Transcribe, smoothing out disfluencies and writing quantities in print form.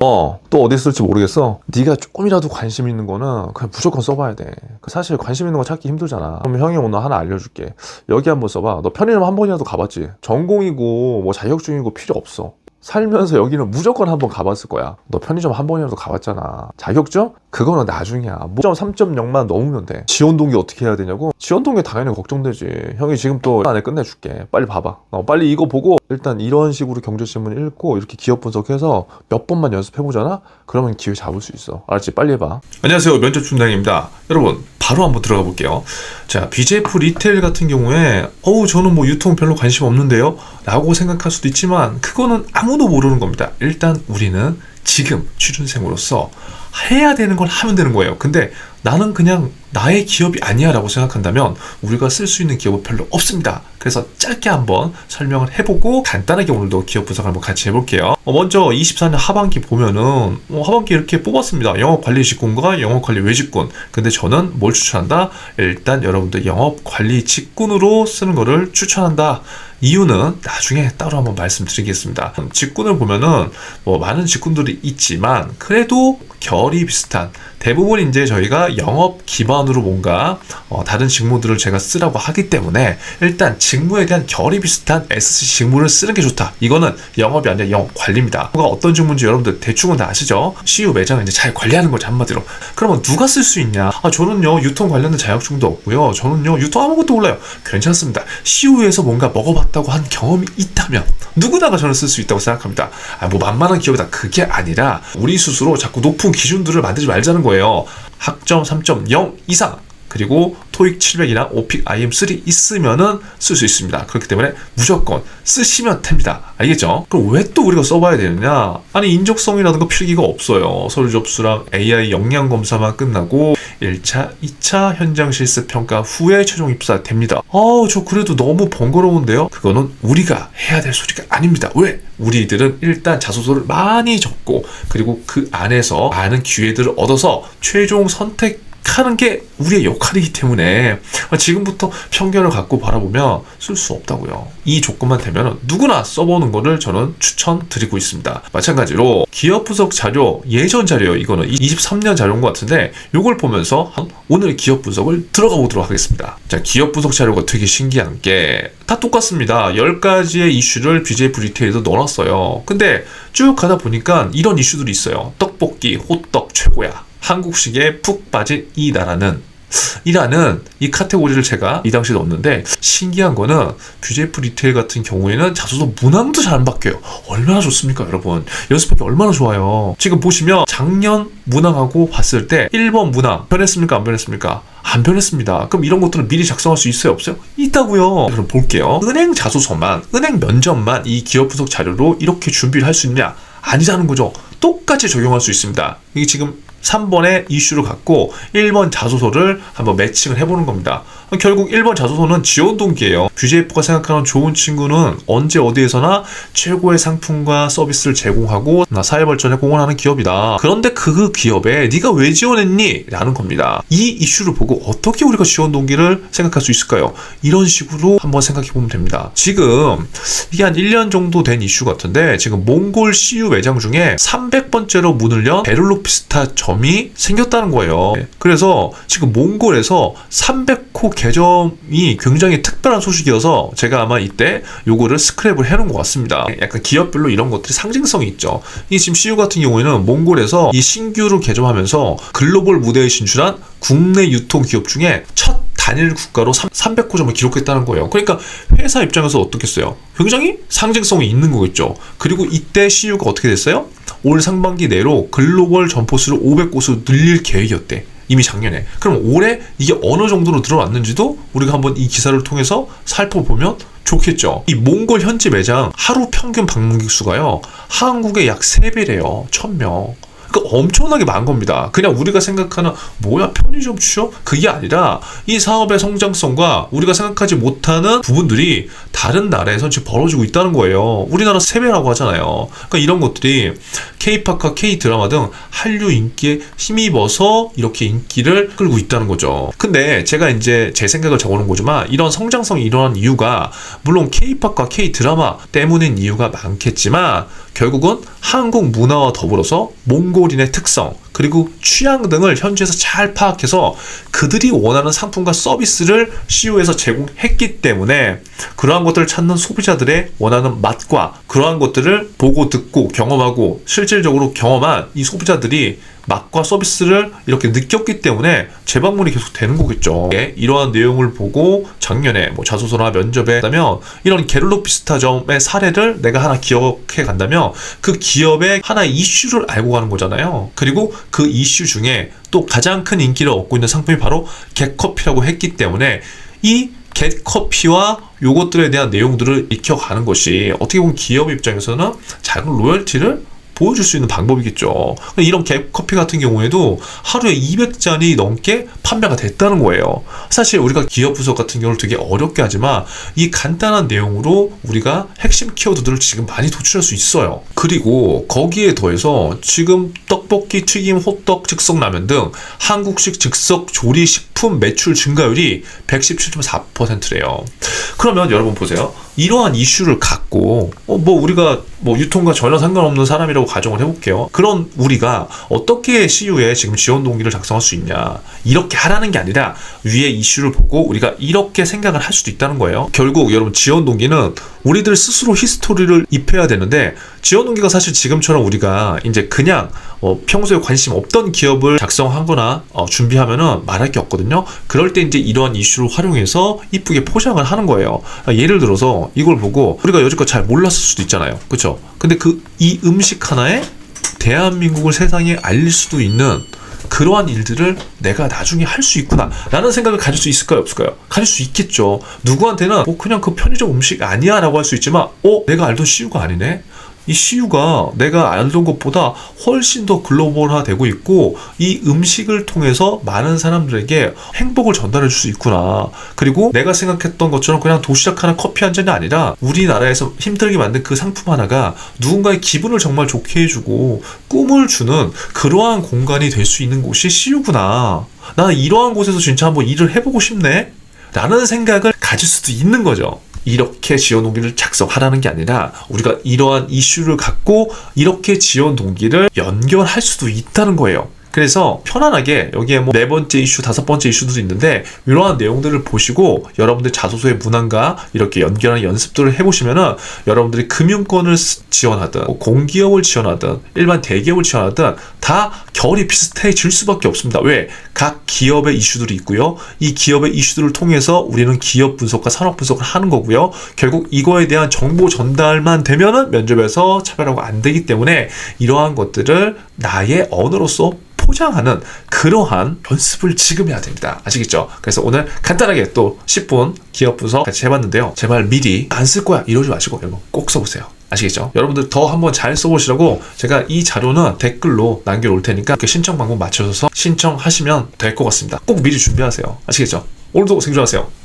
또 어디 쓸지 모르겠어. 네가 조금이라도 관심 있는 거는 그냥 무조건 써봐야 돼. 사실 관심 있는 거 찾기 힘들잖아. 그럼 형이 오늘 하나 알려줄게. 여기 한번 써봐. 너 편의점 한 번이라도 가봤지? 전공이고 뭐 자격증이고 필요 없어. 살면서 여기는 무조건 한번 가봤을 거야. 너 편의점 한 번이라도 가봤잖아. 자격증? 그거는 나중이야. 3.0만 넘으면 돼. 지원 동기 어떻게 해야 되냐고? 지원 동기 당연히 걱정되지. 형이 지금 또 안에 끝내줄게. 빨리 봐봐. 빨리 이거 보고 일단 이런 식으로 경제신문 읽고 이렇게 기업 분석해서 몇 번만 연습해보잖아? 그러면 기회 잡을 수 있어. 알았지? 빨리 해봐. 안녕하세요, 면접 준당입니다. 여러분 바로 한번 들어가 볼게요. 자, BJF 리테일 같은 경우에 저는 뭐 유통 별로 관심 없는데요 라고 생각할 수도 있지만 그거는 아무도 모르는 겁니다. 일단 우리는 지금 취준생으로서 해야 되는 걸 하면 되는 거예요. 근데 나는 그냥 나의 기업이 아니야 라고 생각한다면 우리가 쓸 수 있는 기업은 별로 없습니다. 그래서 짧게 한번 설명을 해보고 간단하게 오늘도 기업 분석을 한번 같이 해볼게요. 먼저 24년 하반기 보면은 하반기 이렇게 뽑았습니다. 영업관리 직군과 영업관리 외직군. 근데 저는 뭘 추천한다? 일단 여러분들 영업관리 직군으로 쓰는 거를 추천한다. 이유는 나중에 따로 한번 말씀드리겠습니다. 직군을 보면은 많은 직군들이 있지만 그래도 결이 비슷한 대부분 이제 저희가 영업 기반으로 뭔가 다른 직무들을 제가 쓰라고 하기 때문에 일단 직무에 대한 결이 비슷한 SC 직무를 쓰는 게 좋다. 이거는 영업이 아니라 영업 관리입니다. 뭐가 어떤 직무인지 여러분들 대충은 다 아시죠? CU 매장을 이제 잘 관리하는 거죠, 한마디로. 그러면 누가 쓸 수 있냐? 저는요 유통 관련된 자격증도 없고요. 저는요 유통 아무것도 몰라요. 괜찮습니다. CU에서 뭔가 먹어봤다고 한 경험이 있다면 누구나가 저는 쓸 수 있다고 생각합니다. 만만한 기업이다. 그게 아니라 우리 스스로 자꾸 높은 기준들을 만들지 말자는 거예요. 학점 3.0 이상 그리고 토익 700이나 오픽 IM3 있으면은 쓸 수 있습니다. 그렇기 때문에 무조건 쓰시면 됩니다. 알겠죠? 그럼 왜 또 우리가 써봐야 되느냐? 아니 인적성이라든가 필기가 없어요. 서류 접수랑 AI 역량 검사만 끝나고 1차, 2차 현장 실습 평가 후에 최종 입사 됩니다. 저 그래도 너무 번거로운데요? 그거는 우리가 해야 될 소리가 아닙니다. 왜? 우리들은 일단 자소서를 많이 적고 그리고 그 안에서 많은 기회들을 얻어서 최종 선택하는 게 우리의 역할이기 때문에 지금부터 편견을 갖고 바라보면 쓸 수 없다고요. 이 조건만 되면 누구나 써보는 거를 저는 추천드리고 있습니다. 마찬가지로 기업 분석 자료, 예전 자료요. 이거는 23년 자료인 것 같은데 이걸 보면서 오늘 기업 분석을 들어가 보도록 하겠습니다. 자, 기업 분석 자료가 되게 신기한 게 다 똑같습니다. 10가지의 이슈를 BJF 리테일에도 넣어놨어요. 근데 쭉 가다 보니까 이런 이슈들이 있어요. 떡볶이, 호떡 최고야. 한국식에 푹 빠진 이 나라는 이라는 이 카테고리를 제가 이 당시에 넣었는데 신기한 거는 BJF 리테일 같은 경우에는 자소서 문항도 잘 안 바뀌어요. 얼마나 좋습니까 여러분? 연습하기 얼마나 좋아요. 지금 보시면 작년 문항하고 봤을 때 1번 문항 변했습니까? 안 변했습니까? 안 변했습니다. 그럼 이런 것들은 미리 작성할 수 있어요? 없어요? 있다고요. 그럼 볼게요. 은행 자소서만, 은행 면접만 이 기업 분석 자료로 이렇게 준비를 할 수 있냐? 아니라는 거죠. 똑같이 적용할 수 있습니다. 이게 지금 3번의 이슈를 갖고 1번 자소서를 한번 매칭을 해보는 겁니다. 결국 1번 자소서는 지원 동기예요. BJF가 생각하는 좋은 친구는 언제 어디에서나 최고의 상품과 서비스를 제공하고 사회 발전에 공헌하는 기업이다. 그런데 그 기업에 네가 왜 지원했니? 라는 겁니다. 이 이슈를 보고 어떻게 우리가 지원 동기를 생각할 수 있을까요? 이런 식으로 한번 생각해 보면 됩니다. 지금 이게 한 1년 정도 된 이슈 같은데 지금 몽골 CU 매장 중에 300번째로 문을 연 베를로피스타 점이 생겼다는 거예요. 그래서 지금 몽골에서 300호 개점이 굉장히 특별한 소식이어서 제가 아마 이때 요거를 스크랩을 해놓은 것 같습니다. 약간 기업별로 이런 것들이 상징성이 있죠. 이 지금 CU 같은 경우에는 몽골에서 이 신규로 개점하면서 글로벌 무대에 진출한 국내 유통 기업 중에 첫 단일 국가로 300호점을 기록했다는 거예요. 그러니까 회사 입장에서 어떻겠어요? 굉장히 상징성이 있는 거겠죠. 그리고 이때 CU가 어떻게 됐어요? 올 상반기 내로 글로벌 점포수를 500곳으로 늘릴 계획이었대. 이미 작년에. 그럼 올해 이게 어느 정도로 들어왔는지도 우리가 한번 이 기사를 통해서 살펴보면 좋겠죠. 이 몽골 현지 매장 하루 평균 방문객 수가요. 한국의 약 3배래요. 1000명. 그러니까 엄청나게 많은 겁니다. 그냥 우리가 생각하는 뭐야 편의점 취업? 그게 아니라 이 사업의 성장성과 우리가 생각하지 못하는 부분들이 다른 나라에서 지금 벌어지고 있다는 거예요. 우리나라 세배라고 하잖아요. 그러니까 이런 것들이 K-팝과 K-드라마 등 한류 인기에 힘입어서 이렇게 인기를 끌고 있다는 거죠. 근데 제가 이제 제 생각을 적어놓은 거지만 이런 성장성이 일어난 이유가 물론 K-팝과 K-드라마 때문인 이유가 많겠지만 결국은 한국 문화와 더불어서 몽골인의 특성 그리고 취향 등을 현지에서 잘 파악해서 그들이 원하는 상품과 서비스를 CU에서 제공했기 때문에 그러한 것들을 찾는 소비자들의 원하는 맛과 그러한 것들을 보고 듣고 경험하고 실질적으로 경험한 이 소비자들이 맛과 서비스를 이렇게 느꼈기 때문에 재방문이 계속 되는 거겠죠. 이러한 내용을 보고 작년에 뭐 자소서나 면접에 한다면 이런 게를록 비스타점의 사례를 내가 하나 기억해 간다면 그 기업의 하나의 이슈를 알고 가는 거잖아요. 그리고 그 이슈 중에 또 가장 큰 인기를 얻고 있는 상품이 바로 겟커피라고 했기 때문에 이 겟커피와 요것들에 대한 내용들을 익혀가는 것이 어떻게 보면 기업 입장에서는 작은 로열티를 보여줄 수 있는 방법이겠죠. 이런 겟커피 같은 경우에도 하루에 200잔이 넘게 판매가 됐다는 거예요. 사실 우리가 기업 분석 같은 경우를 되게 어렵게 하지만 이 간단한 내용으로 우리가 핵심 키워드들을 지금 많이 도출할 수 있어요. 그리고 거기에 더해서 지금 떡볶이, 튀김, 호떡, 즉석라면 등 한국식 즉석 조리식품 매출 증가율이 117.4%래요. 그러면 여러분 보세요. 이러한 이슈를 갖고 뭐 우리가 뭐 유통과 전혀 상관없는 사람이라고 가정을 해볼게요. 그런 우리가 어떻게 CU에 지금 지원 동기를 작성할 수 있냐, 이렇게 하라는 게 아니라 위에 이슈를 보고 우리가 이렇게 생각을 할 수도 있다는 거예요. 결국 여러분 지원 동기는 우리들 스스로 히스토리를 입혀야 되는데 지원 동기가 사실 지금처럼 우리가 이제 그냥 평소에 관심 없던 기업을 작성하거나 준비하면은 말할 게 없거든요. 그럴 때 이제 이러한 이슈를 활용해서 이쁘게 포장을 하는 거예요. 예를 들어서 이걸 보고 우리가 여지껏 잘 몰랐을 수도 있잖아요. 그렇죠? 근데 이 음식 하나에 대한민국을 세상에 알릴 수도 있는 그러한 일들을 내가 나중에 할 수 있구나 라는 생각을 가질 수 있을까요, 없을까요? 가질 수 있겠죠. 누구한테는 그냥 그 편의점 음식 아니야 라고 할 수 있지만 내가 알던 CU가 아니네? 이 CU가 내가 알던 것보다 훨씬 더 글로벌화 되고 있고 이 음식을 통해서 많은 사람들에게 행복을 전달해 줄 수 있구나. 그리고 내가 생각했던 것처럼 그냥 도시락 하나 커피 한 잔이 아니라 우리나라에서 힘들게 만든 그 상품 하나가 누군가의 기분을 정말 좋게 해주고 꿈을 주는 그러한 공간이 될 수 있는 곳이 CU구나. 나는 이러한 곳에서 진짜 한번 일을 해보고 싶네 라는 생각을 가질 수도 있는 거죠. 이렇게 지원 동기를 작성하라는 게 아니라 우리가 이러한 이슈를 갖고 이렇게 지원 동기를 연결할 수도 있다는 거예요. 그래서 편안하게 여기에 뭐 4번째 이슈, 5번째 이슈도 있는데 이러한 내용들을 보시고 여러분들 자소서의 문항과 이렇게 연결하는 연습들을 해보시면은 여러분들이 금융권을 지원하든 공기업을 지원하든 일반 대기업을 지원하든 다 결이 비슷해질 수밖에 없습니다. 왜? 각 기업의 이슈들이 있고요. 이 기업의 이슈들을 통해서 우리는 기업 분석과 산업 분석을 하는 거고요. 결국 이거에 대한 정보 전달만 되면은 면접에서 차별화가 안 되기 때문에 이러한 것들을 나의 언어로서 포장하는 그러한 연습을 지금 해야 됩니다. 아시겠죠? 그래서 오늘 간단하게 또 10분 기업 분석 같이 해봤는데요. 제발 미리 안 쓸 거야 이러지 마시고 여러분 꼭 써보세요. 아시겠죠? 여러분들 더 한번 잘 써보시라고 제가 이 자료는 댓글로 남겨놓을 테니까 이렇게 신청 방법 맞춰서 신청하시면 될 것 같습니다. 꼭 미리 준비하세요. 아시겠죠? 오늘도 생존하세요.